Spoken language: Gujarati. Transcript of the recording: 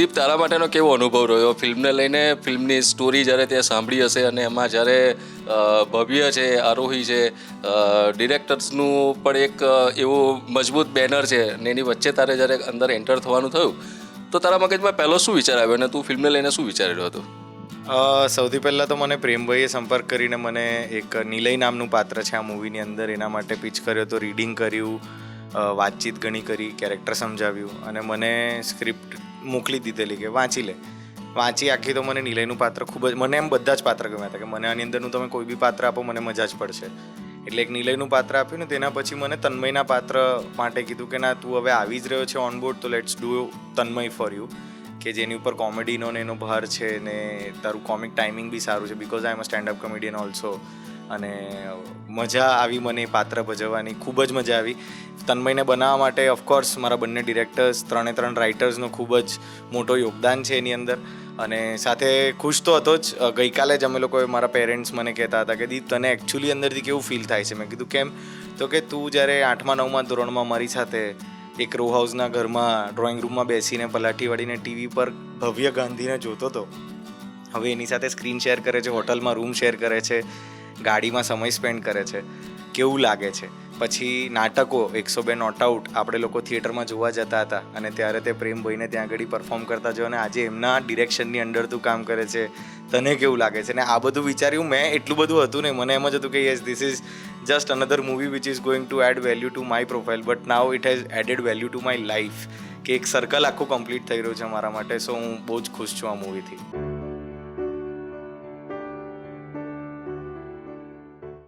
દીપ, તારા માટેનો કેવો અનુભવ રહ્યો ફિલ્મને લઈને? ફિલ્મની સ્ટોરી જ્યારે તે સાંભળી હશે અને એમાં જ્યારે ભવ્ય છે, આરોહી છે, ડિરેક્ટર્સનું પણ એક એવું મજબૂત બેનર છે ને એની વચ્ચે તારે જ્યારે અંદર એન્ટર થવાનું થયું તો તારા મગજમાં પહેલો શું વિચાર આવ્યો અને તું ફિલ્મને લઈને શું વિચારી રહ્યો હતો? સૌથી પહેલાં તો મને પ્રેમભાઈએ સંપર્ક કરીને મને એક નિલય નામનું પાત્ર છે આ મૂવીની અંદર, એના માટે પીચ કર્યો હતો. રીડિંગ કર્યું, વાતચીત ઘણી કરી, કેરેક્ટર સમજાવ્યું અને મને સ્ક્રિપ્ટ મોકલી દીધેલી કે વાંચી લે. વાંચી આખી તો મને નિલયનું પાત્ર ખૂબ જ, મને એમ બધા જ પાત્ર ગમ્યા હતા કે મને આની અંદરનું તમે કોઈ બી પાત્ર આપો મને મજા જ પડશે. એટલે એક નિલયનું પાત્ર આપ્યું ને તેના પછી મને તન્મયના પાત્ર માટે કીધું કે ના, તું હવે આવી જ રહ્યો છે ઓન બોર્ડ, તો let's do Tanmay for you, કે જેની ઉપર કોમેડીનો ને એનો ભાર છે ને તારું કોમિક ટાઈમિંગ બી સારું છે, because I am a stand up comedian also. અને મજા આવી મને એ પાત્ર ભજવવાની, ખૂબ જ મજા આવી. તન્મયને બનાવવા માટે ઓફકોર્સ મારા બંને ડિરેક્ટર્સ, 3 રાઇટર્સનો ખૂબ જ મોટો યોગદાન છે એની અંદર. અને સાથે ખુશ તો હતો જ. ગઈકાલે જ અમે લોકોએ, મારા પેરેન્ટ્સ મને કહેતા હતા કે દીપ તને એકચ્યુઅલી અંદરથી કેવું ફીલ થાય છે? મેં કીધું કેમ? તો કે તું જ્યારે 8મા 9મા ધોરણમાં મારી સાથે એક રો હાઉસના ઘરમાં ડ્રોઈંગ રૂમમાં બેસીને પલાઠી વાળીને ટીવી પર ભવ્ય ગાંધીને જોતો હતો, હવે એની સાથે સ્ક્રીન શેર કરે છે, હોટલમાં રૂમ શેર કરે છે, ગાડીમાં સમય સ્પેન્ડ કરે છે, કેવું લાગે છે? પછી નાટકો 102 નોટ આઉટ આપણે લોકો થિયેટરમાં જોવા જતા હતા અને ત્યારે તે પ્રેમભાઈને ત્યાં આગળ પરફોર્મ કરતા જો, અને આજે એમના ડિરેક્શનની અંડર તું કામ કરે છે, તને કેવું લાગે છે? ને આ બધું વિચાર્યું મેં. એટલું બધું હતું ને, મને એમ જ હતું કે yes, this is just another movie which is going to add value to my profile, but now it has added value to my life, કે એક સર્કલ આખું કમ્પ્લીટ થઈ રહ્યું છે મારા માટે. સો હું બહુ જ ખુશ છું આ મૂવીથી.